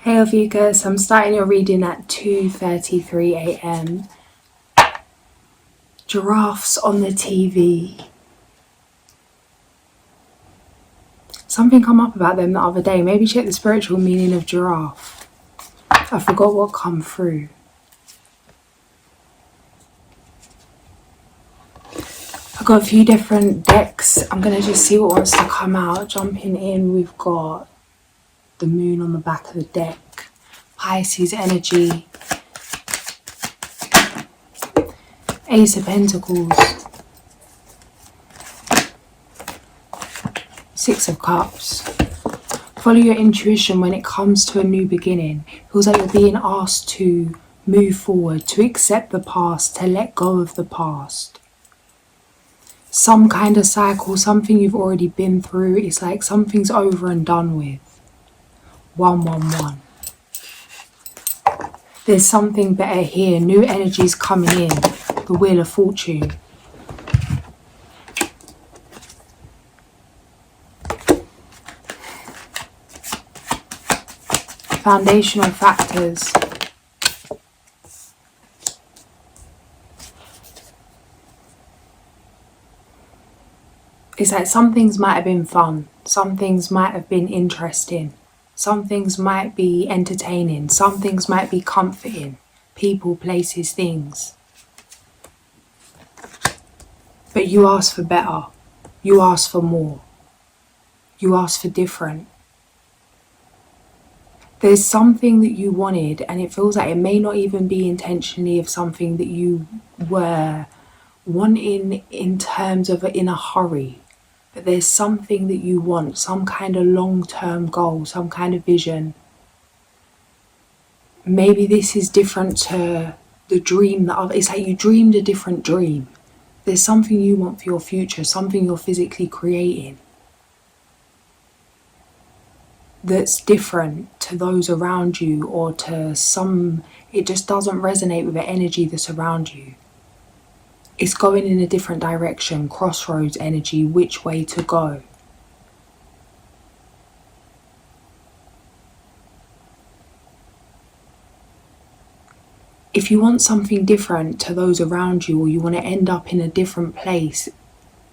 Hey Ophiuchus, I'm starting your reading at 2:33 a.m. Giraffes on the TV. Something come up about them the other day. Maybe check the spiritual meaning of giraffe. I forgot what come through. I've got a few different decks. I'm going to just see what wants to come out. Jumping in, we've got the moon on the back of the deck. Pisces energy. Ace of Pentacles. Six of Cups. Follow your intuition when it comes to a new beginning. It feels like you're being asked to move forward, to accept the past, to let go of the past. Some kind of cycle, something you've already been through. It's like something's over and done with. 111. There's something better here. New energies coming in. The Wheel of Fortune. Foundational factors. It's like some things might have been fun. Some things might have been interesting. Some things might be entertaining. Some things might be comforting. People, places, things. But you asked for better. You asked for more. You asked for different. There's something that you wanted, and it feels like it may not even be intentionally of something that you were wanting in terms of in a hurry. But there's something that you want, some kind of long-term goal, some kind of vision. Maybe this is different to the dream that it's like you dreamed a different dream. There's something you want for your future, something you're physically creating that's different to those around you, or to some, it just doesn't resonate with the energy that's around you. It's going in a different direction, crossroads energy, which way to go. If you want something different to those around you, or you want to end up in a different place,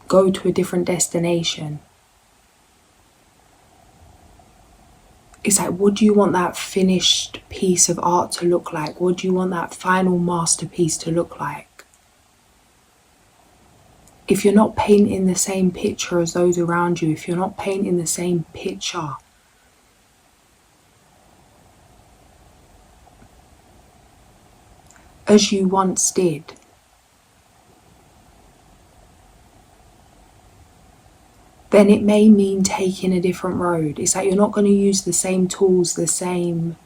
go to a different destination. It's like, what do you want that finished piece of art to look like? What do you want that final masterpiece to look like? If you're not painting the same picture as those around you, if you're not painting the same picture, as you once did, then it may mean taking a different road. It's like you're not going to use the same tools, the same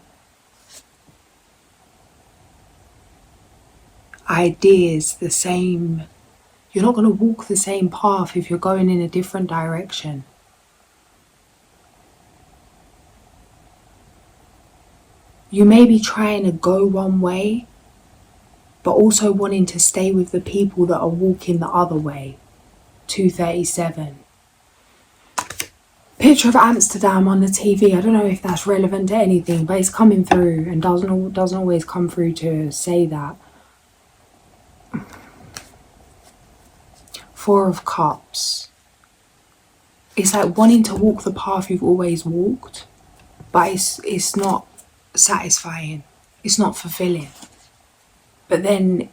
ideas, the same... You're not going to walk the same path if you're going in a different direction. You may be trying to go one way, but also wanting to stay with the people that are walking the other way. 237. Picture of Amsterdam on the TV. I don't know if that's relevant to anything, but it's coming through, and doesn't always come through to say that. Four of Cups. It's like wanting to walk the path you've always walked, but it's not satisfying. It's not fulfilling. But then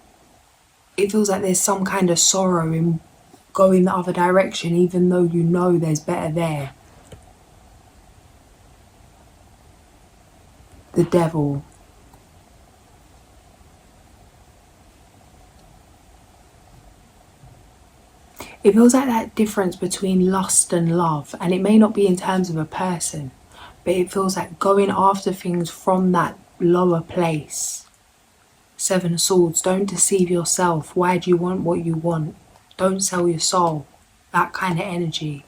it feels like there's some kind of sorrow in going the other direction, even though you know there's better there. The Devil. It feels like that difference between lust and love, and it may not be in terms of a person, but it feels like going after things from that lower place. Seven of Swords. Don't deceive yourself. Why do you want what you want? Don't sell your soul. That kind of energy.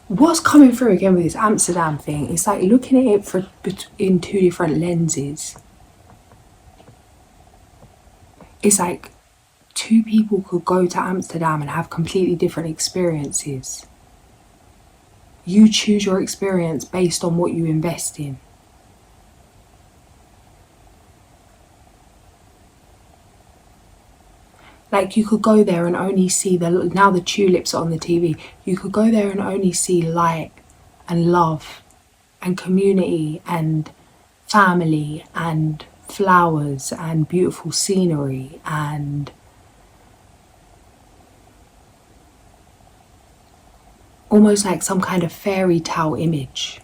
What's coming through again with this Amsterdam thing? It's like looking at it in two different lenses. It's like two people could go to Amsterdam and have completely different experiences. You choose your experience based on what you invest in. Like, you could go there and only see now the tulips are on the TV. You could go there and only see light and love and community and family and flowers and beautiful scenery and almost like some kind of fairy tale image.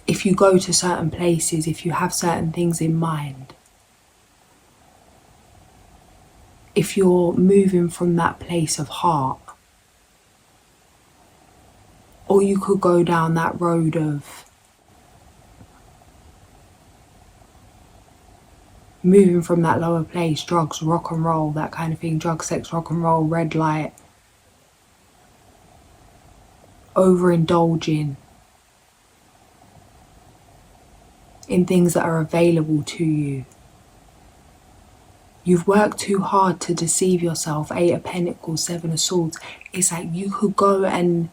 If you go to certain places, if you have certain things in mind, if you're moving from that place of heart. Or you could go down that road of moving from that lower place, drugs, rock and roll, that kind of thing, drugs, sex, rock and roll, red light, overindulging in things that are available to you. You've worked too hard to deceive yourself. 8 of Pentacles, 7 of Swords. It's like you could go and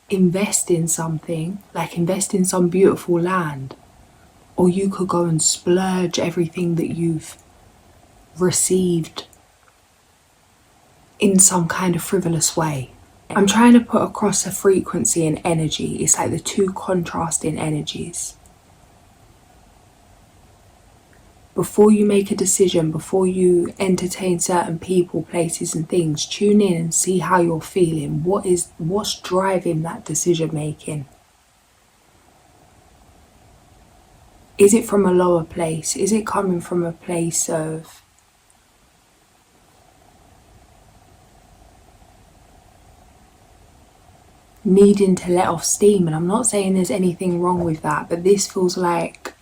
invest in something, like invest in some beautiful land, or you could go and splurge everything that you've received in some kind of frivolous way. I'm trying to put across a frequency and energy. It's like the two contrasting energies. Before you make a decision, before you entertain certain people, places and things, tune in and see how you're feeling. What's driving that decision making? Is it from a lower place? Is it coming from a place of needing to let off steam? And I'm not saying there's anything wrong with that, but this feels like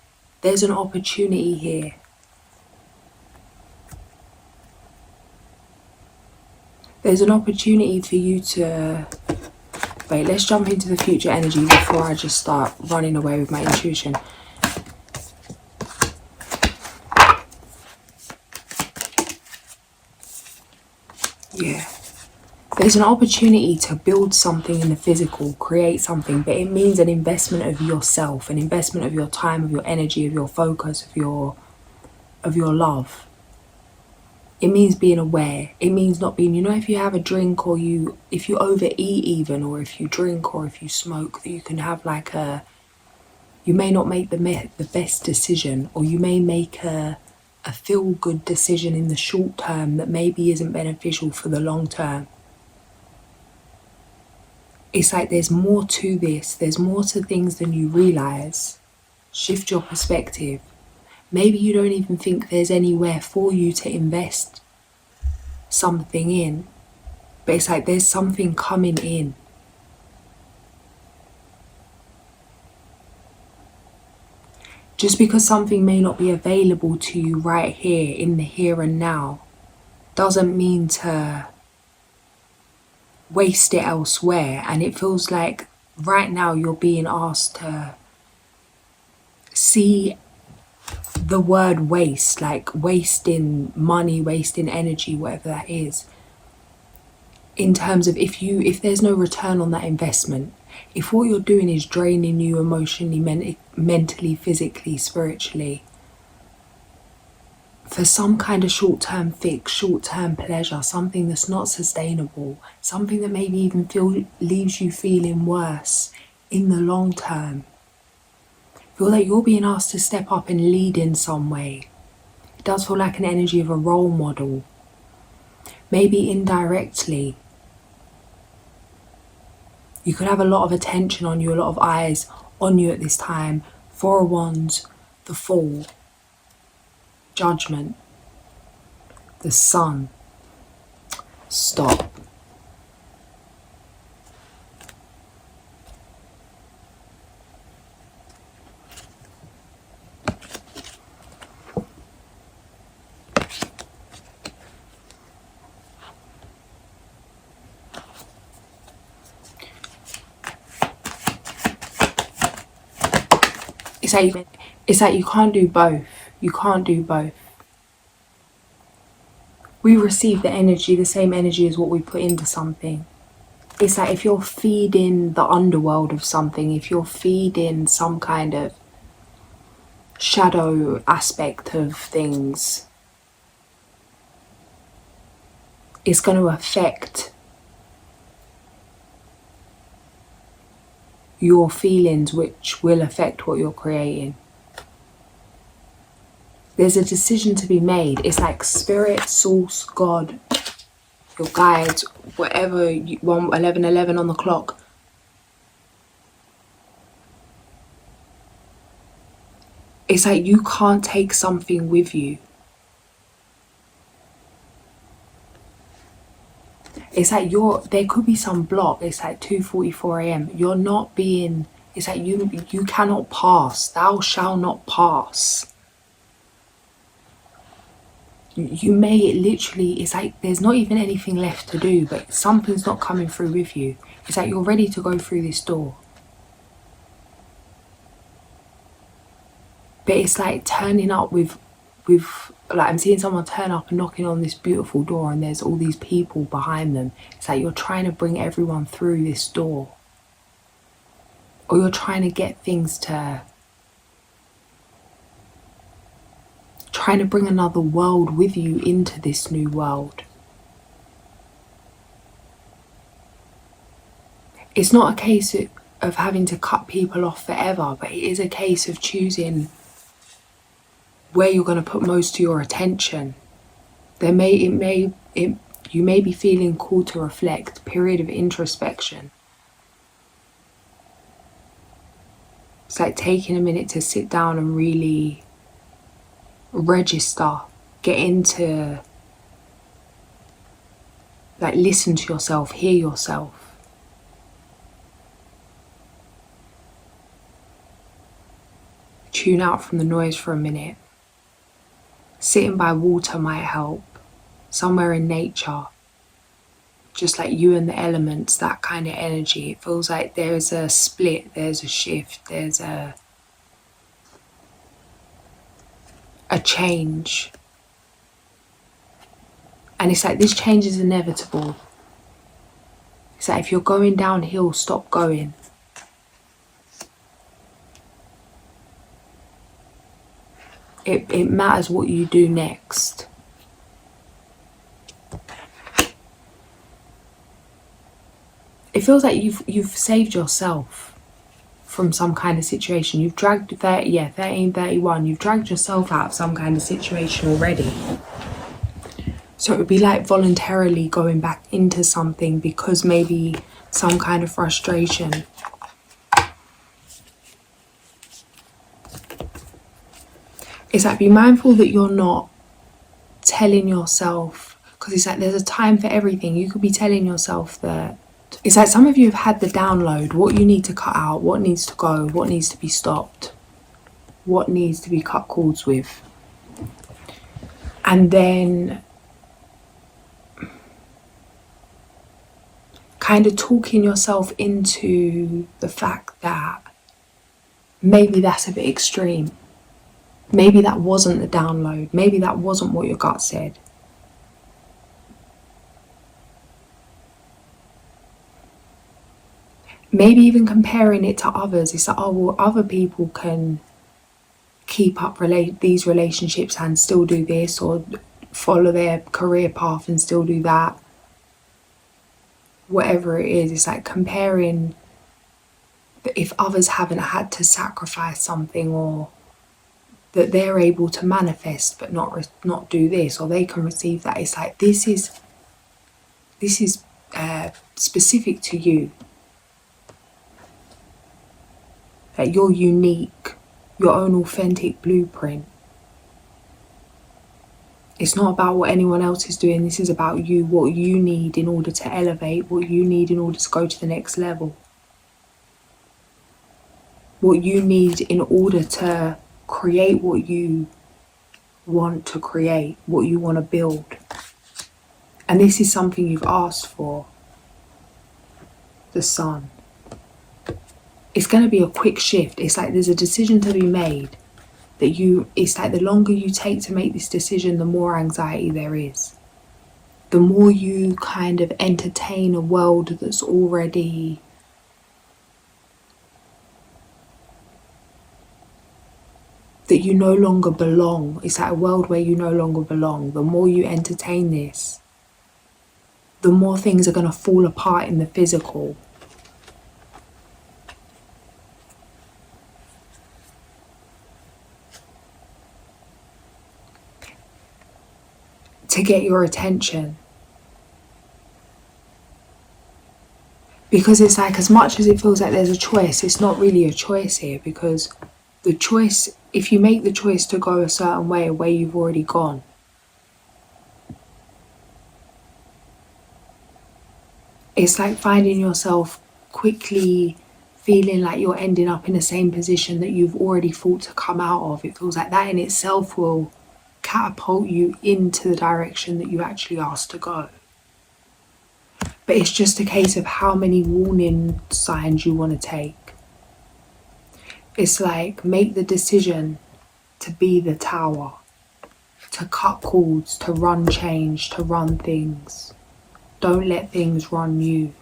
there's an opportunity here. There's an opportunity for you to... Wait, let's jump into the future energy before I just start running away with my intuition. Yeah. There's an opportunity to build something in the physical, create something, but it means an investment of yourself, an investment of your time, of your energy, of your focus, of your love. It means being aware. It means not being, if you have a drink or if you overeat even, or if you drink or if you smoke, that you can have like you may not make the best decision, or you may make a feel-good decision in the short term that maybe isn't beneficial for the long term. It's like there's more to this. There's more to things than you realise. Shift your perspective. Maybe you don't even think there's anywhere for you to invest something in. But it's like there's something coming in. Just because something may not be available to you right here, in the here and now, doesn't mean to waste it elsewhere. And it feels like right now you're being asked to see the word waste, like wasting money, wasting energy, whatever that is, in terms of if there's no return on that investment, if what you're doing is draining you emotionally, mentally, physically, spiritually, for some kind of short-term fix, short-term pleasure, something that's not sustainable, something that maybe even leaves you feeling worse in the long term, feel like you're being asked to step up and lead in some way. It does feel like an energy of a role model. Maybe indirectly. You could have a lot of attention on you, a lot of eyes on you at this time. 4 of Wands, the Fool, Judgment, the Sun. Stop. It's like you can't do both. You can't do both. we receive the energy, the same energy as what we put into something. It's like if you're feeding the underworld of something, if you're feeding some kind of shadow aspect of things, it's going to affect your feelings, which will affect what you're creating. There's a decision to be made. It's like spirit, source, God, your guides, whatever you want, 11:11 on the clock. It's like you can't take something with you. It's like there could be some block. It's like 2:44 a.m. You're not being, it's like you cannot pass. Thou shall not pass. You may literally, it's like there's not even anything left to do, but something's not coming through with you. It's like you're ready to go through this door. But it's like turning up with like I'm seeing someone turn up and knocking on this beautiful door and there's all these people behind them. It's like you're trying to bring everyone through this door. Or you're trying to get things to, trying to bring another world with you into this new world. It's not a case of having to cut people off forever, but it is a case of choosing where you're going to put most of your attention. You may be feeling called to reflect, period of introspection. It's like taking a minute to sit down and really register, get into, like listen to yourself, hear yourself. Tune out from the noise for a minute. Sitting by water might help. Somewhere in nature. Just like you and the elements, that kind of energy. It feels like there's a split, there's a shift, there's a change. And it's like this change is inevitable. It's like if you're going downhill, stop going. It matters what you do next. It feels like you've saved yourself from some kind of situation. You've dragged 1331. You've dragged yourself out of some kind of situation already. So it would be like voluntarily going back into something because maybe some kind of frustration. It's like be mindful that you're not telling yourself, because it's like there's a time for everything. You could be telling yourself that, it's like some of you have had the download, what you need to cut out, what needs to go, what needs to be stopped, what needs to be cut cords with. And then kind of talking yourself into the fact that maybe that's a bit extreme. Maybe that wasn't the download. Maybe that wasn't what your gut said. Maybe even comparing it to others. It's like, oh, well, other people can keep up these relationships and still do this, or follow their career path and still do that. Whatever it is, it's like comparing that if others haven't had to sacrifice something, or that they're able to manifest but not do this, or they can receive that. It's like this is specific to you. That you're unique, your own authentic blueprint. It's not about what anyone else is doing. This is about you, what you need in order to elevate, what you need in order to go to the next level. What you need in order to create what you want to create, what you want to build. And this is something you've asked for. The sun. It's going to be a quick shift. It's like there's a decision to be made. It's like the longer you take to make this decision, the more anxiety there is. the more you kind of entertain a world that's already that you no longer belong. It's like a world where you no longer belong. The more you entertain this, the more things are going to fall apart in the physical. To get your attention. Because it's like, as much as it feels like there's a choice, it's not really a choice here, because the choice, if you make the choice to go a certain way, a way you've already gone, it's like finding yourself quickly feeling like you're ending up in the same position that you've already fought to come out of. It feels like that in itself will catapult you into the direction that you actually asked to go. But it's just a case of how many warning signs you want to take. It's like, make the decision to be the tower, to cut cords, to run change, to run things. Don't let things run you.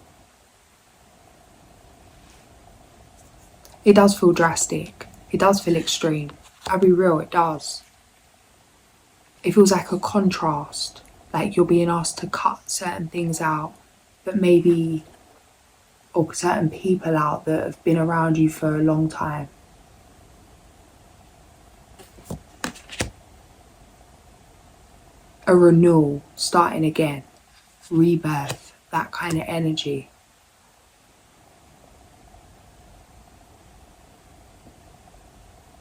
It does feel drastic. It does feel extreme. I'll be real, it does. It feels like a contrast, like you're being asked to cut certain things out that maybe, or certain people out that have been around you for a long time. A renewal, starting again, rebirth, that kind of energy.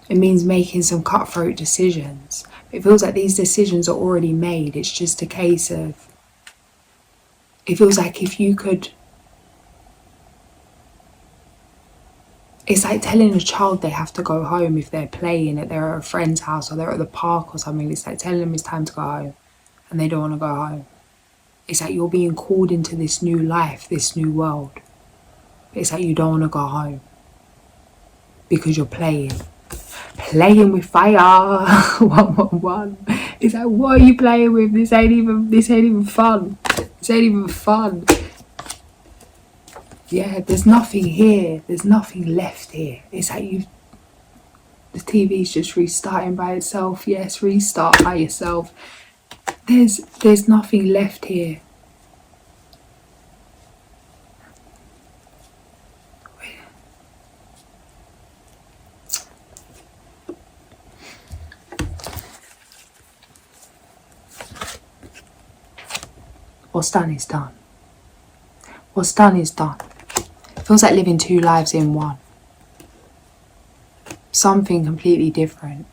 It means making some cutthroat decisions. It feels like these decisions are already made. It's just a case of, it feels like if you could, it's like telling a child they have to go home if they're playing, if they're at a friend's house or they're at the park or something. It's like telling them it's time to go home and they don't want to go home. It's like you're being called into this new life, this new world. It's like you don't want to go home because you're playing with fire. 111. It's like, what are you playing with? This ain't even fun. This ain't even fun. Yeah, there's nothing here. There's nothing left here. It's like the TV's just restarting by itself. Yes, restart by yourself. There's nothing left here. What's done is done. What's done is done. It feels like living two lives in one. Something completely different.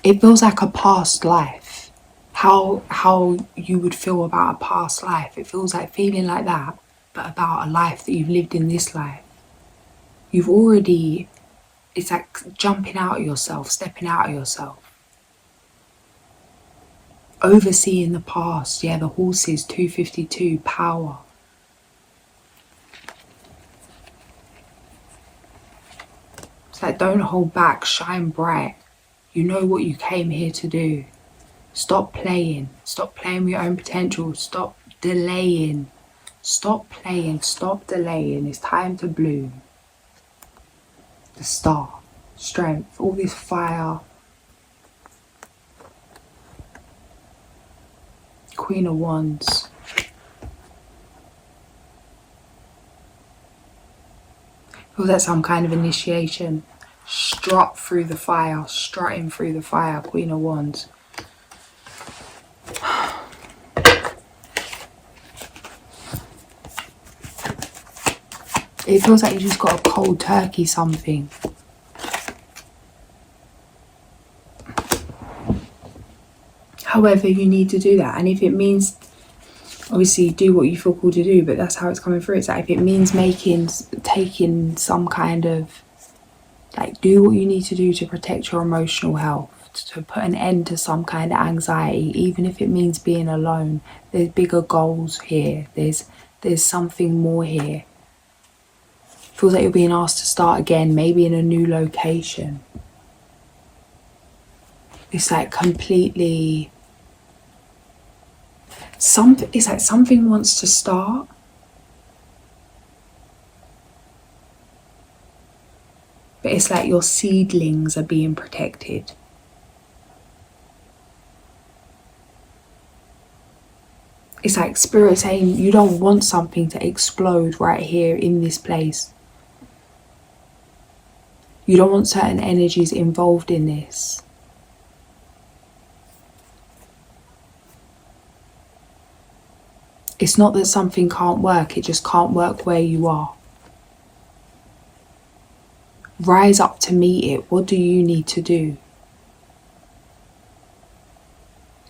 It feels like a past life. How you would feel about a past life. It feels like feeling like that, but about a life that you've lived in this life. You've already, it's like jumping out of yourself, stepping out of yourself. Overseeing the past, yeah, the horses, 252, power. It's like, don't hold back, shine bright. You know what you came here to do. Stop playing with your own potential, stop delaying. Stop playing, stop delaying, it's time to bloom. The star, strength, all this fire. Queen of Wands. Feels like some kind of initiation. Strutting through the fire, Queen of Wands. It feels like you just got a cold turkey something. However you need to do that, and if it means, obviously do what you feel called to do, but that's how it's coming through. It's like if it means taking some kind of, like, do what you need to do to protect your emotional health, to put an end to some kind of anxiety, even if it means being alone. There's bigger goals here. There's something more here. Feels like you're being asked to start again, maybe in a new location. It's like completely, It's like something wants to start, but it's like your seedlings are being protected. It's like Spirit saying you don't want something to explode right here in this place. You don't want certain energies involved in this. It's not that something can't work, it just can't work where you are. Rise up to meet it. What do you need to do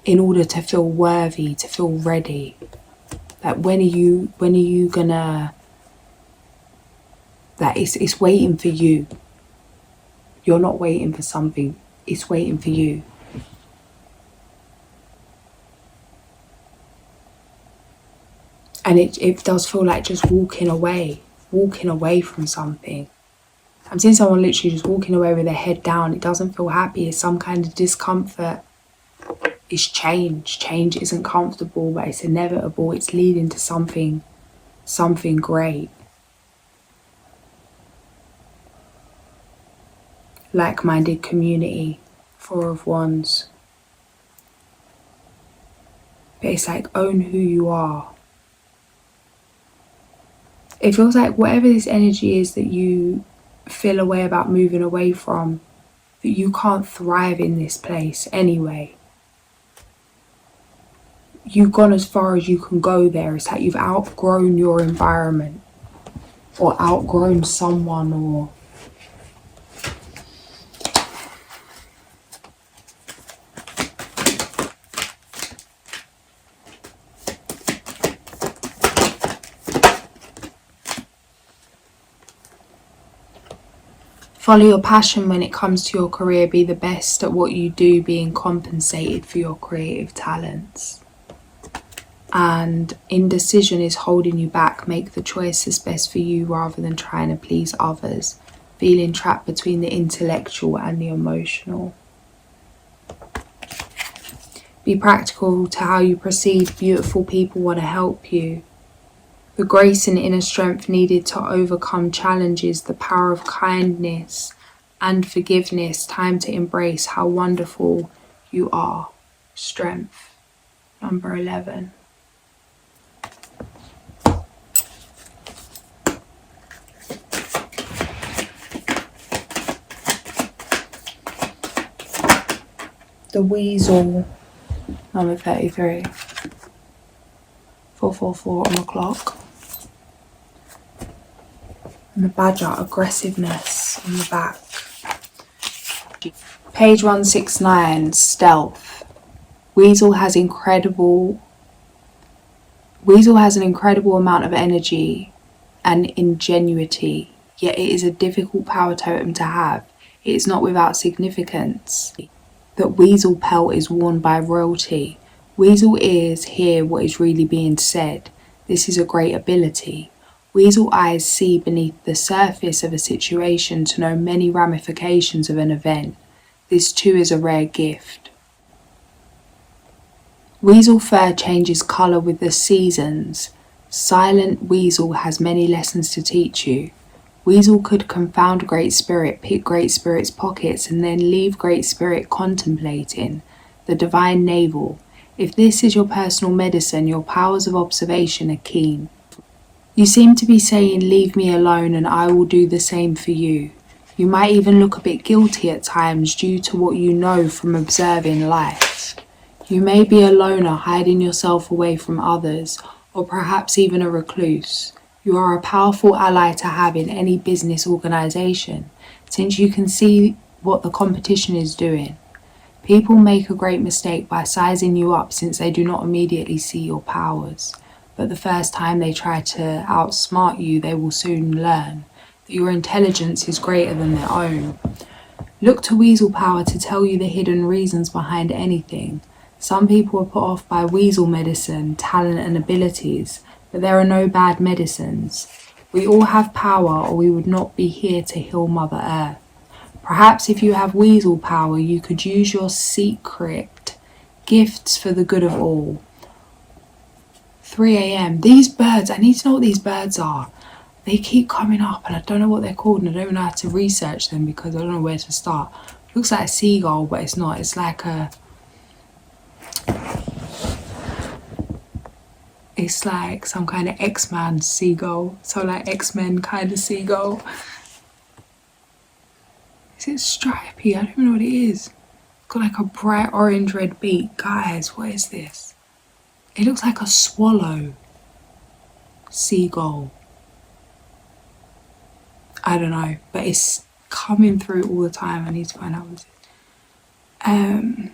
in order to feel worthy, to feel ready? Like when are you gonna, that it's waiting for you. You're not waiting for something, it's waiting for you. And it does feel like just walking away from something. I'm seeing someone literally just walking away with their head down. It doesn't feel happy. It's some kind of discomfort. It's change. Change isn't comfortable, but it's inevitable. It's leading to something great. Like-minded community, 4 of Wands. But it's like, own who you are. It feels like whatever this energy is that you feel a way about moving away from, that you can't thrive in this place anyway. You've gone as far as you can go there. It's like you've outgrown your environment, or outgrown someone, or follow your passion when it comes to your career. Be the best at what you do, being compensated for your creative talents. And indecision is holding you back. Make the choice that's best for you rather than trying to please others. Feeling trapped between the intellectual and the emotional. Be practical to how you proceed. Beautiful people want to help you. The grace and inner strength needed to overcome challenges, the power of kindness and forgiveness, time to embrace how wonderful you are. Strength, number 11. The Weasel, number 33. 444 on the clock. And the Badger, aggressiveness on the back. Page 169, Stealth. Weasel has an incredible amount of energy and ingenuity, yet it is a difficult power totem to have. It is not without significance that Weasel pelt is worn by royalty. Weasel ears hear what is really being said. This is a great ability. Weasel eyes see beneath the surface of a situation to know many ramifications of an event. This too is a rare gift. Weasel fur changes colour with the seasons. Silent Weasel has many lessons to teach you. Weasel could confound Great Spirit, pick Great Spirit's pockets, and then leave Great Spirit contemplating. The Divine Navel. If this is your personal medicine, your powers of observation are keen. You seem to be saying, leave me alone and I will do the same for you. You might even look a bit guilty at times due to what you know from observing life. You may be a loner, hiding yourself away from others, or perhaps even a recluse. You are a powerful ally to have in any business organisation, since you can see what the competition is doing. People make a great mistake by sizing you up since they do not immediately see your powers. But the first time they try to outsmart you, they will soon learn that your intelligence is greater than their own. Look to Weasel power to tell you the hidden reasons behind anything. Some people are put off by Weasel medicine, talent and abilities, but there are no bad medicines. We all have power, or we would not be here to heal Mother Earth. Perhaps if you have Weasel power, you could use your secret gifts for the good of all. 3 a.m. These birds, I need to know what these birds are. They keep coming up and I don't know what they're called and I don't even know how to research them because I don't know where to start. Looks like a seagull, but it's not. It's like some kind of X-Man seagull. So like X-Men kind of seagull. Is it stripy? I don't even know what it is. It's got like a bright orange red beak. Guys, what is this? It looks like a swallow. Seagull. I don't know, but it's coming through all the time. I need to find out what it is.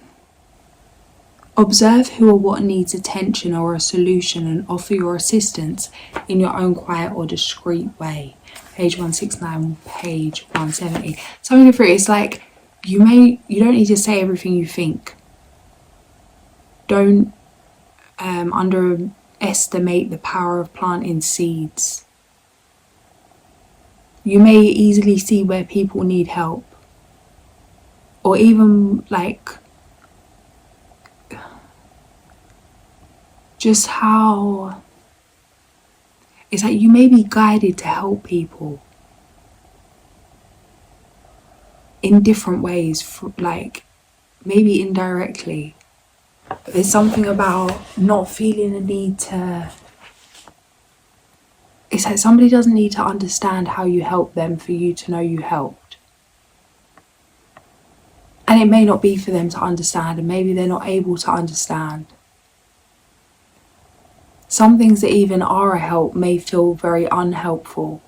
Observe who or what needs attention or a solution and offer your assistance in your own quiet or discreet way. Page 169, page 170. Something different. It's like you don't need to say everything you think. Don't underestimate the power of planting seeds. You may easily see where people need help, or even like just how it's like you may be guided to help people in different ways, like maybe indirectly. But there's something about not feeling a need to. It's like somebody doesn't need to understand how you help them for you to know you helped. And it may not be for them to understand, and maybe they're not able to understand. Some things that even are a help may feel very unhelpful.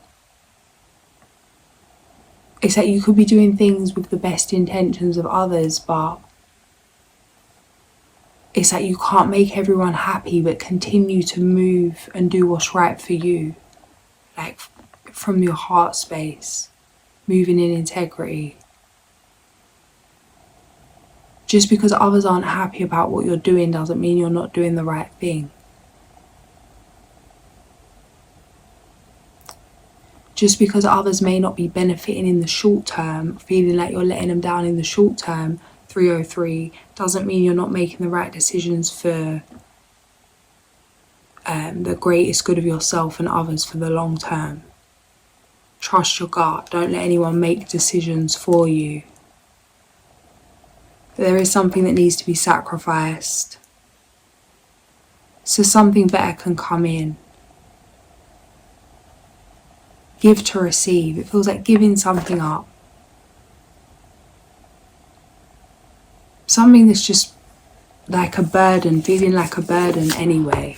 It's like you could be doing things with the best intentions of others, but it's like you can't make everyone happy, but continue to move and do what's right for you. Like from your heart space, moving in integrity. Just because others aren't happy about what you're doing doesn't mean you're not doing the right thing. Just because others may not be benefiting in the short term, feeling like you're letting them down in the short term, 303, doesn't mean you're not making the right decisions for the greatest good of yourself and others for the long term. Trust your gut. Don't let anyone make decisions for you. There is something that needs to be sacrificed, so something better can come in. Give to receive. It feels like giving something up. Something that's just like a burden, feeling like a burden anyway.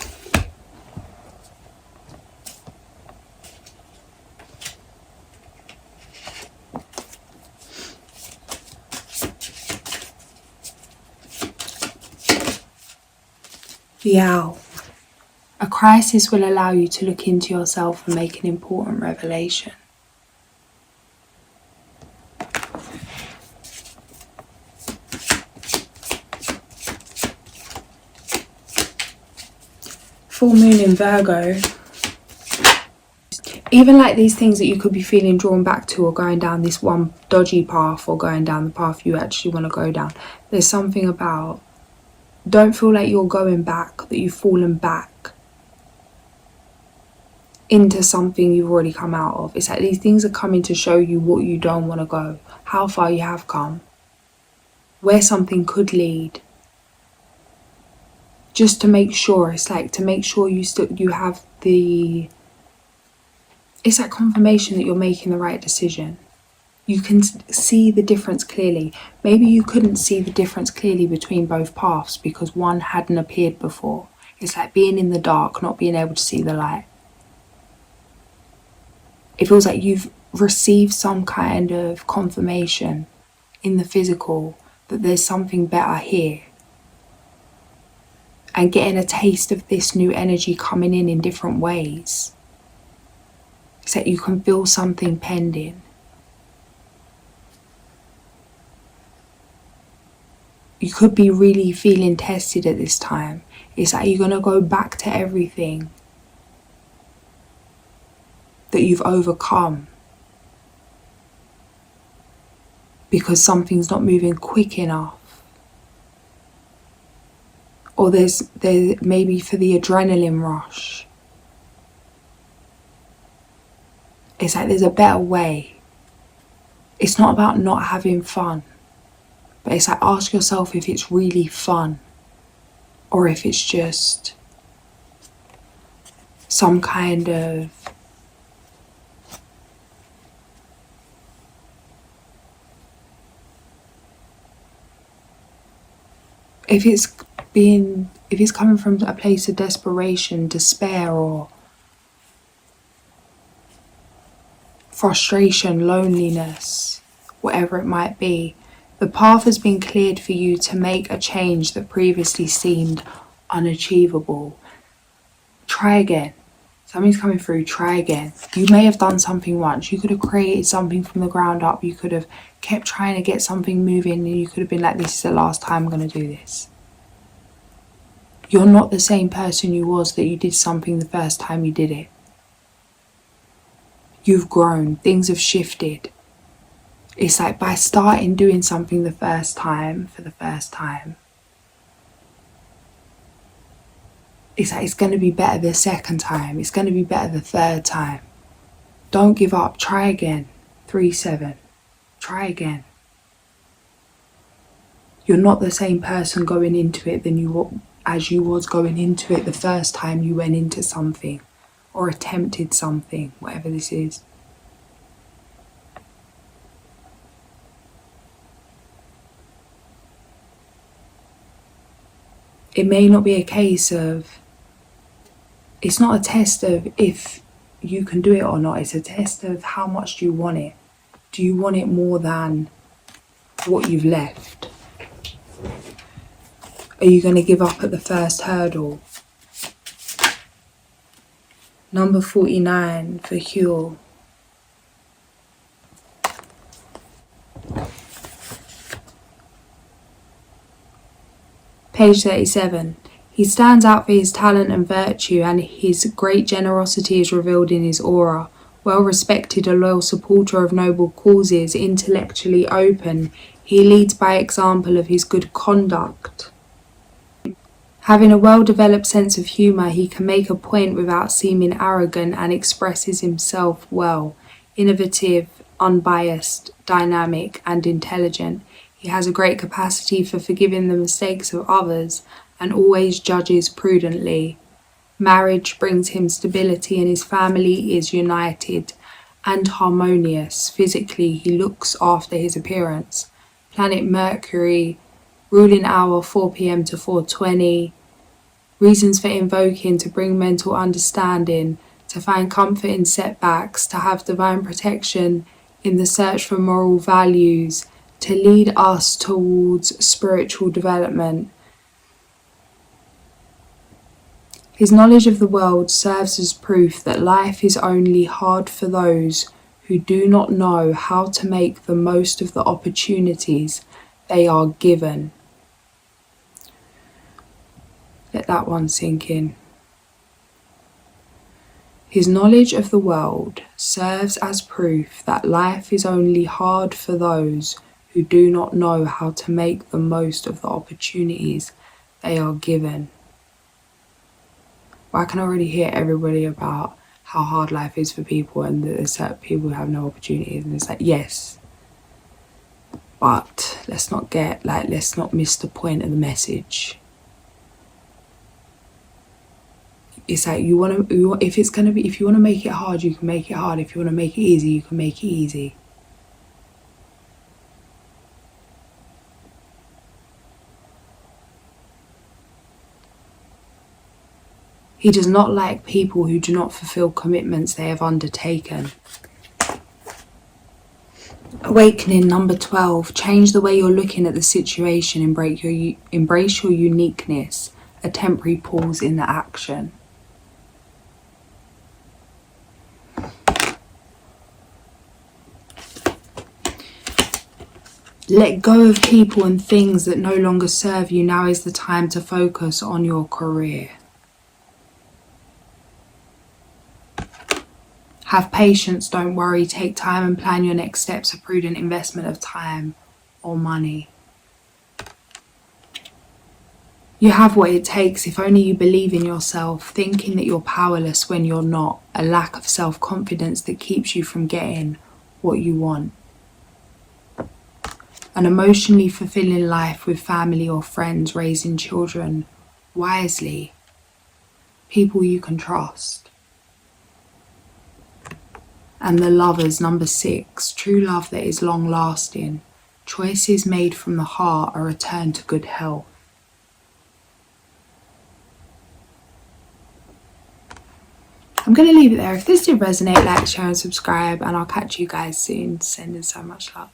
The Owl. A crisis will allow you to look into yourself and make an important revelation. Full moon in Virgo. Even like these things that you could be feeling drawn back to, or going down this one dodgy path, or going down the path you actually want to go down. There's something about, don't feel like you're going back, that you've fallen back into something you've already come out of. It's like these things are coming to show you what you don't want to go, how far you have come, where something could lead. Just to make sure, it's like to make sure you have the, it's like confirmation that you're making the right decision. You can see the difference clearly. Maybe you couldn't see the difference clearly between both paths because one hadn't appeared before. It's like being in the dark, not being able to see the light. It feels like you've received some kind of confirmation in the physical that there's something better here. And getting a taste of this new energy coming in different ways. It's like you can feel something pending. You could be really feeling tested at this time. It's like you're going to go back to everything that you've overcome because something's not moving quick enough. Or there maybe for the adrenaline rush. It's like there's a better way. It's not about not having fun. But it's like, ask yourself if it's really fun. Or if it's just some kind of if it's coming from a place of desperation, despair, or frustration, loneliness, whatever it might be, the path has been cleared for you to make a change that previously seemed unachievable. Try again. Something's coming through, try again. You may have done something once. You could have created something from the ground up. You could have kept trying to get something moving, and you could have been like, this is the last time I'm going to do this. You're not the same person you was that you did something the first time you did it. You've grown. Things have shifted. It's like by starting doing something the first time, for the first time, it's like it's going to be better the second time. It's going to be better the third time. Don't give up. Try again. 3-7. Try again. You're not the same person going into it as you was going into it the first time you went into something or attempted something, whatever this is. It may not be a case of, it's not a test of if you can do it or not. It's a test of how much do you want it. Do you want it more than what you've left? Are you going to give up at the first hurdle? Number 49 for Huel. Page 37. He stands out for his talent and virtue, and his great generosity is revealed in his aura. Well respected, a loyal supporter of noble causes, intellectually open, he leads by example of his good conduct. Having a well-developed sense of humour, he can make a point without seeming arrogant and expresses himself well. Innovative, unbiased, dynamic and intelligent. He has a great capacity for forgiving the mistakes of others and always judges prudently. Marriage brings him stability and his family is united and harmonious. Physically, he looks after his appearance. Planet Mercury, ruling hour 4 p.m. to 4:20. Reasons for invoking: to bring mental understanding, to find comfort in setbacks, to have divine protection in the search for moral values, to lead us towards spiritual development. His knowledge of the world serves as proof that life is only hard for those who do not know how to make the most of the opportunities they are given. Let that one sink in. His knowledge of the world serves as proof that life is only hard for those who do not know how to make the most of the opportunities they are given. Well, I can already hear everybody about how hard life is for people and that there's certain people who have no opportunities, and it's like, yes, but let's not miss the point of the message. It's like if you want to make it hard, you can make it hard. If you want to make it easy, you can make it easy. He does not like people who do not fulfill commitments they have undertaken. Awakening number 12. Change the way you're looking at the situation. Embrace your uniqueness. A temporary pause in the action. Let go of people and things that no longer serve you. Now is the time to focus on your career. Have patience, don't worry. Take time and plan your next steps. A prudent investment of time or money. You have what it takes if only you believe in yourself, thinking that you're powerless when you're not, a lack of self-confidence that keeps you from getting what you want. An emotionally fulfilling life with family or friends, raising children wisely, people you can trust. And the lovers, number 6, true love that is long lasting, choices made from the heart, a return to good health. I'm going to leave it there. If this did resonate, like, share and subscribe, and I'll catch you guys soon. Sending so much love.